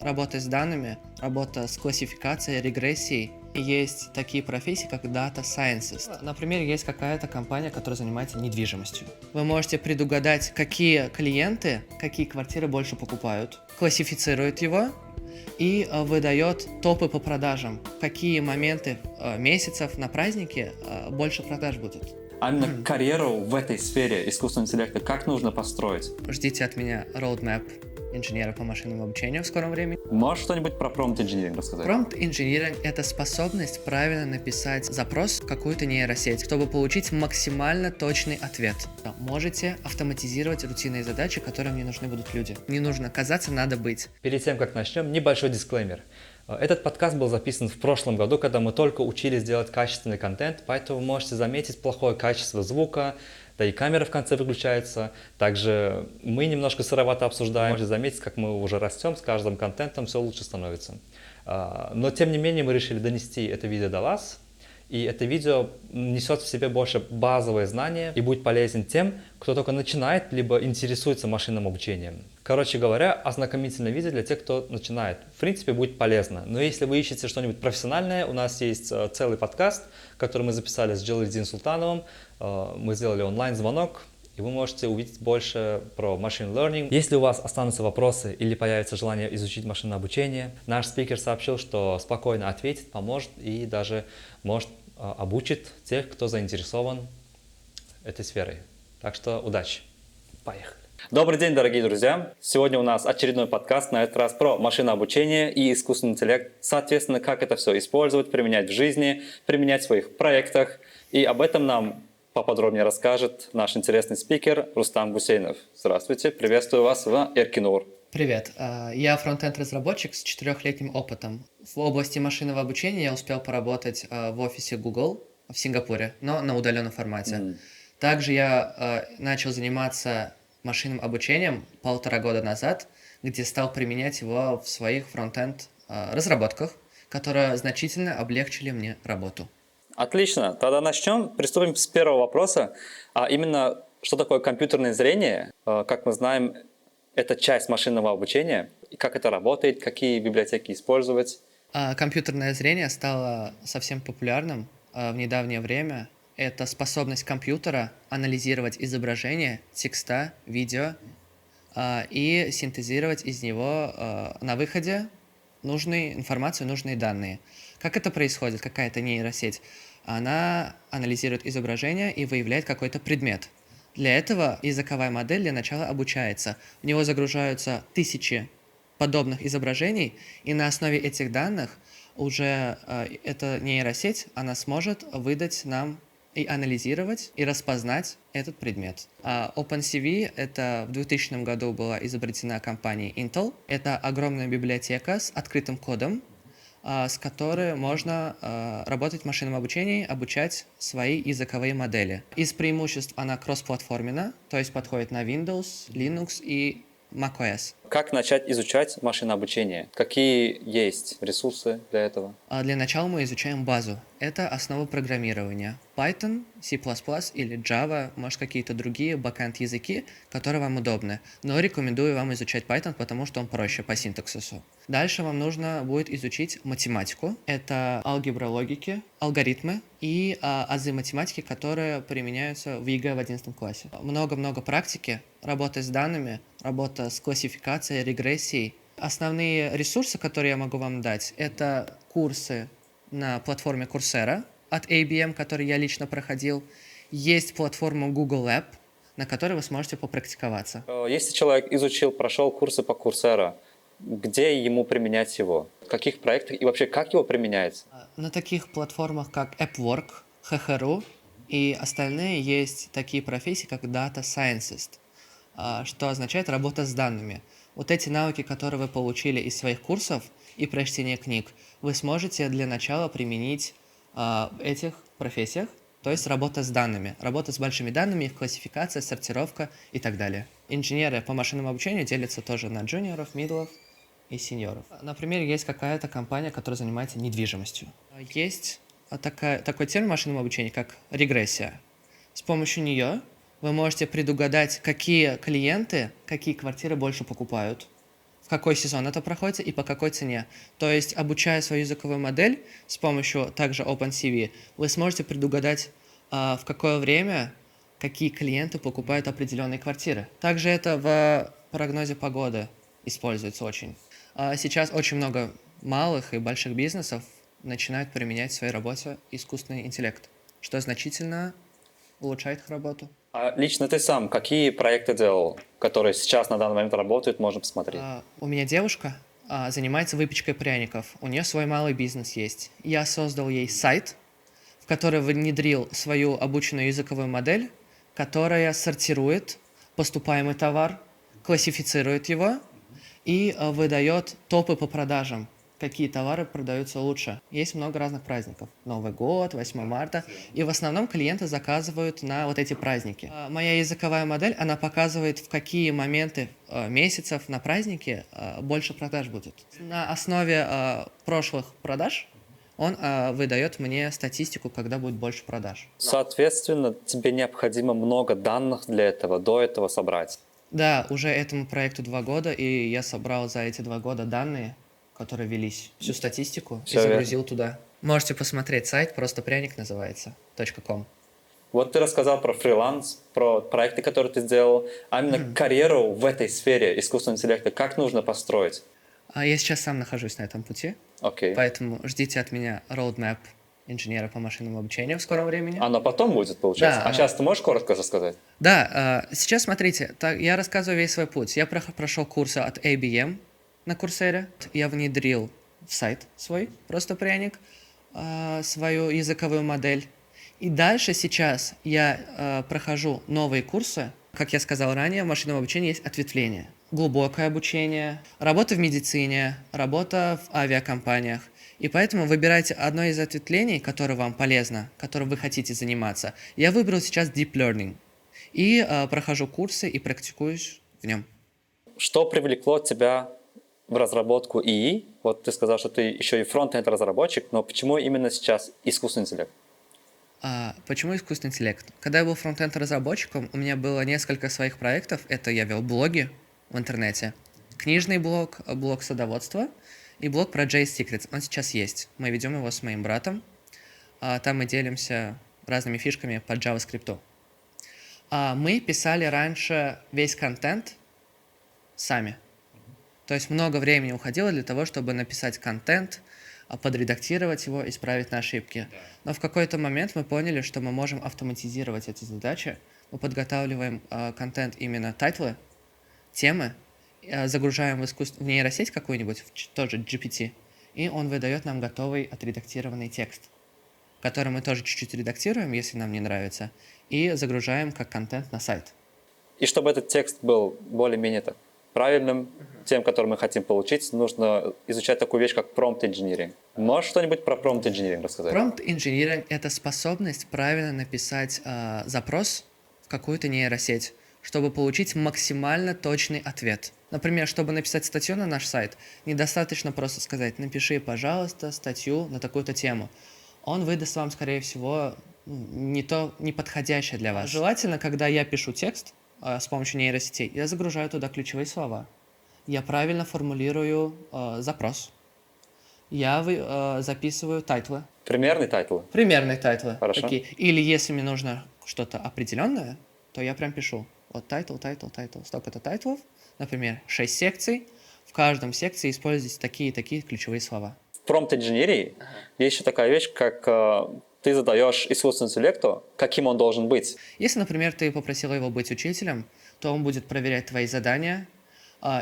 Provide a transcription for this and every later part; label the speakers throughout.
Speaker 1: Работа с данными, работа с классификацией, регрессией. И есть такие профессии, как Data Scientist. Например, есть какая-то компания, которая занимается недвижимостью. Вы можете предугадать, какие клиенты, какие квартиры больше покупают, классифицирует его и выдает топы по продажам. В какие моменты месяцев на праздники больше продаж будет.
Speaker 2: А именно карьеру в этой сфере искусственного интеллекта как нужно построить?
Speaker 1: Ждите от меня roadmap инженера по машинному обучению в скором времени.
Speaker 2: Можешь что-нибудь про промпт-инжиниринг рассказать?
Speaker 1: Промпт-инжиниринг — это способность правильно написать запрос в какую-то нейросеть, чтобы получить максимально точный ответ. Можете автоматизировать рутинные задачи, которым не нужны будут люди. Не нужно казаться, надо быть.
Speaker 3: Перед тем, как начнем, небольшой дисклеймер. Этот подкаст был записан в прошлом году, когда мы только учились делать качественный контент, поэтому вы можете заметить плохое качество звука, да и камера в конце выключается. Также мы немножко сыровато обсуждаем. Можете заметить, как мы уже растем, с каждым контентом все лучше становится. Но тем не менее мы решили донести это видео до вас. И это видео несет в себе больше базовые знания и будет полезен тем, кто только начинает, либо интересуется машинным обучением. Короче говоря, ознакомительное видео для тех, кто начинает. В принципе, будет полезно. Но если вы ищете что-нибудь профессиональное, у нас есть целый подкаст, который мы записали с Джалалиддином Султановым. Мы сделали онлайн-звонок, и вы можете увидеть больше про machine learning. Если у вас останутся вопросы или появится желание изучить машинное обучение, наш спикер сообщил, что спокойно ответит, поможет и даже может обучит тех, кто заинтересован этой сферой. Так что удачи. Поехали.
Speaker 2: Добрый день, дорогие друзья! Сегодня у нас очередной подкаст, на этот раз про машинное обучение и искусственный интеллект. Соответственно, как это все использовать, применять в жизни, применять в своих проектах. И об этом нам поподробнее расскажет наш интересный спикер Рустам Гусейнов. Здравствуйте, приветствую вас в Эркинур.
Speaker 1: Привет, я фронтенд-разработчик с 4-летним опытом. В области машинного обучения я успел поработать в офисе Google в Сингапуре, но на удаленном формате. Также я начал заниматься машинным обучением 1,5 года назад, где стал применять его в своих фронтенд-разработках, которые значительно облегчили мне работу.
Speaker 2: Отлично, тогда начнем. Приступим с первого вопроса, а именно, что такое компьютерное зрение? Как мы знаем, это часть машинного обучения. И как это работает, какие библиотеки использовать?
Speaker 1: Компьютерное зрение стало совсем популярным в недавнее время. Это способность компьютера анализировать изображение, текста, видео и синтезировать из него на выходе нужную информацию, нужные данные. Как это происходит? Какая-то нейросеть. Она анализирует изображение и выявляет какой-то предмет. Для этого языковая модель для начала обучается. В него загружаются тысячи подобных изображений, и на основе этих данных уже эта нейросеть, она сможет выдать нам и анализировать, и распознать этот предмет. OpenCV это в 2000 году была изобретена компанией Intel. Это огромная библиотека с открытым кодом, с которой можно работать в машинном обучении, обучать свои языковые модели. Из преимуществ она кроссплатформенна, то есть подходит на Windows, Linux и macOS.
Speaker 2: Как начать изучать машинное обучение? Какие есть ресурсы для этого?
Speaker 1: Для начала мы изучаем базу. Это основа программирования. Python, C++ или Java, может какие-то другие бэкэнд языки, которые вам удобны. Но рекомендую вам изучать Python, потому что он проще по синтаксису. Дальше вам нужно будет изучить математику. Это алгебра логики, алгоритмы и азы математики, которые применяются в ЕГЭ в 11 классе. Много-много практики, работа с данными, работа с классификацией, регрессией. Основные ресурсы, которые я могу вам дать, это курсы на платформе Coursera от ABM, который я лично проходил. Есть платформа Google App, на которой вы сможете попрактиковаться.
Speaker 2: Если человек изучил, прошел курсы по Coursera, где ему применять его? В каких проектах и вообще как его применяется?
Speaker 1: На таких платформах, как AppWork, HHRU и остальные есть такие профессии, как Data Scientist, что означает работа с данными. Вот эти навыки, которые вы получили из своих курсов и прочтения книг, вы сможете для начала применить в этих профессиях, то есть работа с данными, работа с большими данными, их классификация, сортировка и так далее. Инженеры по машинному обучению делятся тоже на джуниоров, мидлов и сеньоров. Например, есть какая-то компания, которая занимается недвижимостью. Есть такой термин в машинном обучении, как регрессия. С помощью нее вы можете предугадать, какие клиенты, какие квартиры больше покупают, в какой сезон это проходит и по какой цене. То есть, обучая свою языковую модель с помощью также OpenCV, вы сможете предугадать, в какое время какие клиенты покупают определенные квартиры. Также это в прогнозе погоды используется очень. Сейчас очень много малых и больших бизнесов начинают применять в своей работе искусственный интеллект, что значительно улучшает их работу.
Speaker 2: А лично ты сам какие проекты делал, которые сейчас на данный момент работают, можно посмотреть?
Speaker 1: У меня девушка занимается выпечкой пряников. У нее свой малый бизнес есть. Я создал ей сайт, в который внедрил свою обученную языковую модель, которая сортирует поступаемый товар, классифицирует его и выдает топы по продажам, какие товары продаются лучше. Есть много разных праздников. Новый год, 8 марта. И в основном клиенты заказывают на вот эти праздники. Моя языковая модель, она показывает, в какие моменты месяцев на празднике больше продаж будет. На основе прошлых продаж он выдает мне статистику, когда будет больше продаж.
Speaker 2: Соответственно, тебе необходимо много данных для этого, до этого собрать.
Speaker 1: Да, уже этому проекту 2 года, и я собрал за эти 2 года данные, которые велись, всю статистику,
Speaker 2: Всё
Speaker 1: и загрузил туда. Можете посмотреть сайт, просто пряник называется, .com.
Speaker 2: Вот ты рассказал про фриланс, про проекты, которые ты сделал, а именно карьеру в этой сфере искусственного интеллекта как нужно построить?
Speaker 1: Я сейчас сам нахожусь на этом пути,
Speaker 2: Окей.
Speaker 1: поэтому ждите от меня roadmap инженера по машинному обучению в скором времени.
Speaker 2: Оно потом будет, получается?
Speaker 1: Да,
Speaker 2: А сейчас ты можешь коротко рассказать?
Speaker 1: Да, сейчас смотрите, я рассказываю весь свой путь. Я прошел курсы от IBM на Курсере. Я внедрил в сайт свой, просто пряник, свою языковую модель. И дальше сейчас я прохожу новые курсы. Как я сказал ранее, в машинном обучении есть ответвления. Глубокое обучение, работа в медицине, работа в авиакомпаниях. И поэтому выбирайте одно из ответвлений, которое вам полезно, которым вы хотите заниматься. Я выбрал сейчас Deep Learning. И прохожу курсы и практикуюсь в нем.
Speaker 2: Что привлекло тебя в разработку ИИ? Вот ты сказал, что ты еще и фронт-энд разработчик, но почему именно сейчас искусственный интеллект?
Speaker 1: Почему искусственный интеллект? Когда я был фронт-энд разработчиком, у меня было несколько своих проектов. Это я вел блоги в интернете. Книжный блог, блог садоводства и блог про JS Secrets. Он сейчас есть. Мы ведем его с моим братом. Там мы делимся разными фишками по JavaScript. Мы писали раньше весь контент сами. То есть много времени уходило для того, чтобы написать контент, подредактировать его, исправить на ошибки. Но в какой-то момент мы поняли, что мы можем автоматизировать эти задачи. Мы подготавливаем контент, именно тайтлы, темы, загружаем в нейросеть какую-нибудь, тоже GPT, и он выдает нам готовый отредактированный текст, который мы тоже чуть-чуть редактируем, если нам не нравится, и загружаем как контент на сайт.
Speaker 2: И чтобы этот текст был более-менее правильным, тем, который мы хотим получить, нужно изучать такую вещь, как prompt engineering. Можешь что-нибудь про prompt engineering рассказать?
Speaker 1: Prompt engineering — это способность правильно написать запрос в какую-то нейросеть, чтобы получить максимально точный ответ. Например, чтобы написать статью на наш сайт, недостаточно просто сказать: напиши, пожалуйста, статью на такую-то тему. Он выдаст вам, скорее всего, не подходящее для вас. Желательно, когда я пишу текст с помощью нейросетей, я загружаю туда ключевые слова. Я правильно формулирую запрос. Я записываю тайтлы.
Speaker 2: Примерный тайтл?
Speaker 1: Примерные тайтлы.
Speaker 2: Хорошо.
Speaker 1: Такие. Или если мне нужно что-то определенное, то я прям пишу. Вот тайтл. Столько-то тайтлов. Например, 6 секций. В каждом секции используйте такие и такие ключевые слова.
Speaker 2: В prompt-инженерии есть еще такая вещь, как ты задаешь искусственному интеллекту, каким он должен быть.
Speaker 1: Если, например, ты попросил его быть учителем, то он будет проверять твои задания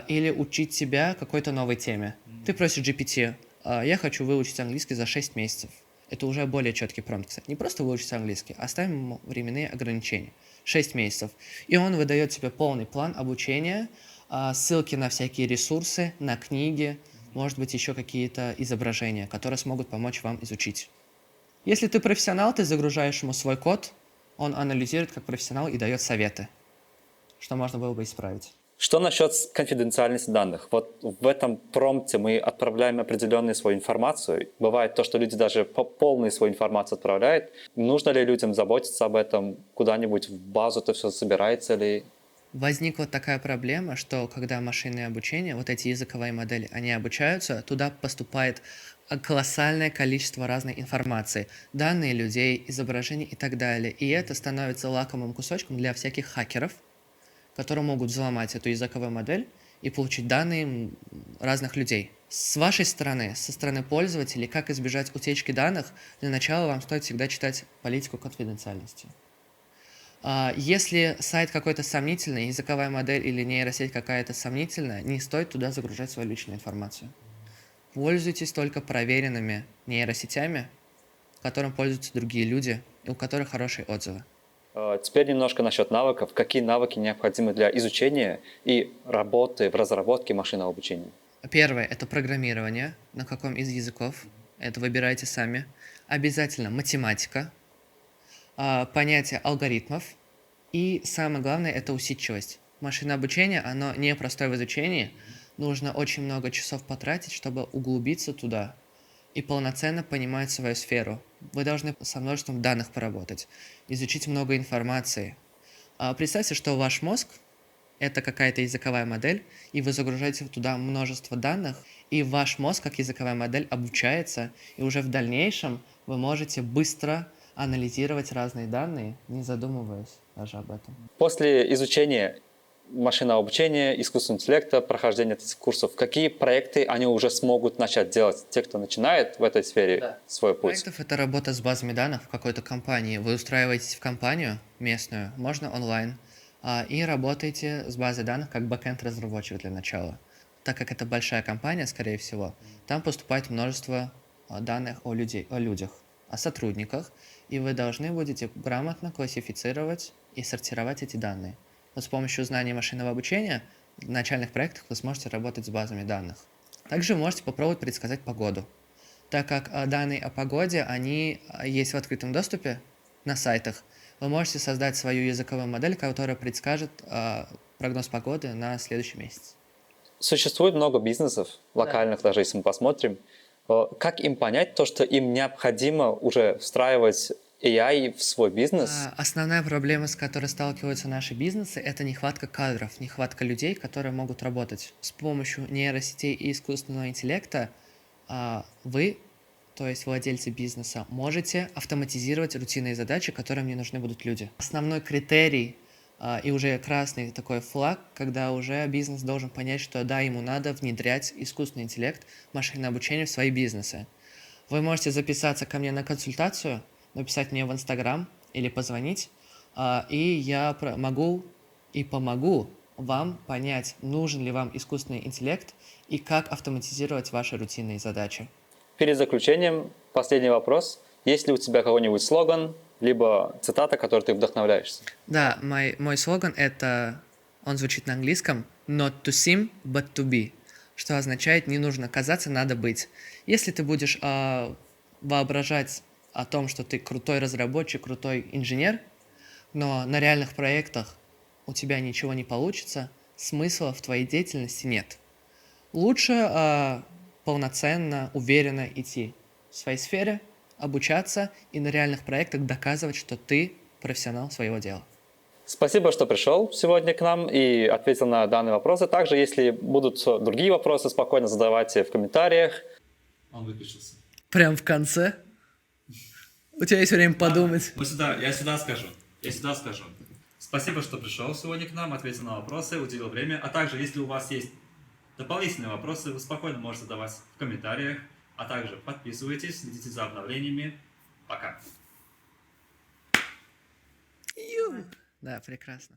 Speaker 1: или учить тебя какой-то новой теме. Ты просишь GPT: я хочу выучить английский за 6 месяцев. Это уже более четкий промпт, кстати. Не просто выучить английский, а ставим ему временные ограничения. 6 месяцев. И он выдает тебе полный план обучения, ссылки на всякие ресурсы, на книги, может быть, еще какие-то изображения, которые смогут помочь вам изучить. Если ты профессионал, ты загружаешь ему свой код, он анализирует как профессионал и дает советы, что можно было бы исправить.
Speaker 2: Что насчет конфиденциальности данных? Вот в этом промпте мы отправляем определенную свою информацию. Бывает то, что люди даже полную свою информацию отправляют. Нужно ли людям заботиться об этом? Куда-нибудь в базу это все собирается ли?
Speaker 1: Возникла такая проблема, что когда машинное обучение, вот эти языковые модели, они обучаются, туда поступает колоссальное количество разной информации, данные людей, изображений и так далее. И это становится лакомым кусочком для всяких хакеров, которые могут взломать эту языковую модель и получить данные разных людей. С вашей стороны, со стороны пользователей, как избежать утечки данных, для начала вам стоит всегда читать политику конфиденциальности. Если сайт какой-то сомнительный, языковая модель или нейросеть какая-то сомнительная, не стоит туда загружать свою личную информацию. Пользуйтесь только проверенными нейросетями, которым пользуются другие люди и у которых хорошие отзывы.
Speaker 2: Теперь немножко насчет навыков. Какие навыки необходимы для изучения и работы в разработке машинного обучения?
Speaker 1: Первое – это программирование. На каком из языков? Это выбирайте сами. Обязательно математика, понятие алгоритмов. И самое главное – это усидчивость. Машинное обучение, оно не простое в изучении. Нужно очень много часов потратить, чтобы углубиться туда и полноценно понимать свою сферу. Вы должны со множеством данных поработать, изучить много информации. Представьте, что ваш мозг – это какая-то языковая модель, и вы загружаете туда множество данных, и ваш мозг, как языковая модель, обучается, и уже в дальнейшем вы можете быстро анализировать разные данные, не задумываясь даже об этом.
Speaker 2: После изучения машинного обучения, искусственного интеллекта, прохождения этих курсов, какие проекты они уже смогут начать делать? Те, кто начинает в этой сфере свой путь.
Speaker 1: Проектов – это работа с базами данных в какой-то компании. Вы устраиваетесь в компанию местную, можно онлайн, и работаете с базой данных как бэкэнд-разработчик для начала. Так как это большая компания, скорее всего, там поступает множество данных о людях, о сотрудниках, и вы должны будете грамотно классифицировать и сортировать эти данные. Вот с помощью знаний машинного обучения в начальных проектах вы сможете работать с базами данных. Также можете попробовать предсказать погоду, так как данные о погоде, они есть в открытом доступе на сайтах. Вы можете создать свою языковую модель, которая предскажет прогноз погоды на следующий месяц.
Speaker 2: Существует много бизнесов, локальных даже, если мы посмотрим. Как им понять то, что им необходимо уже встраивать AI в свой бизнес?
Speaker 1: Основная проблема, с которой сталкиваются наши бизнесы, это нехватка кадров, нехватка людей, которые могут работать. С помощью нейросетей и искусственного интеллекта вы, то есть владельцы бизнеса, можете автоматизировать рутинные задачи, которым не нужны будут люди. Основной критерий и уже красный такой флаг, когда уже бизнес должен понять, что да, ему надо внедрять искусственный интеллект, машинное обучение в свои бизнесы. Вы можете записаться ко мне на консультацию, написать мне в Инстаграм или позвонить, и я могу и помогу вам понять, нужен ли вам искусственный интеллект и как автоматизировать ваши рутинные задачи.
Speaker 2: Перед заключением последний вопрос. Есть ли у тебя какой-нибудь слоган, либо цитата, которой ты вдохновляешься?
Speaker 1: Да, мой слоган он звучит на английском «Not to seem, but to be», что означает «не нужно казаться, надо быть». Если ты будешь воображать о том, что ты крутой разработчик, крутой инженер, но на реальных проектах у тебя ничего не получится, смысла в твоей деятельности нет. Лучше полноценно, уверенно идти в своей сфере, обучаться и на реальных проектах доказывать, что ты профессионал своего дела.
Speaker 2: Спасибо, что пришел сегодня к нам и ответил на данные вопросы. Также, если будут другие вопросы, спокойно задавайте в комментариях.
Speaker 3: Он выключился.
Speaker 1: Прям в конце? У тебя есть время подумать.
Speaker 3: Я сюда скажу. Спасибо, что пришел сегодня к нам, ответил на вопросы, уделил время. А также, если у вас есть дополнительные вопросы, вы спокойно можете задавать в комментариях. А также подписывайтесь, следите за обновлениями. Пока.
Speaker 1: Да, прекрасно.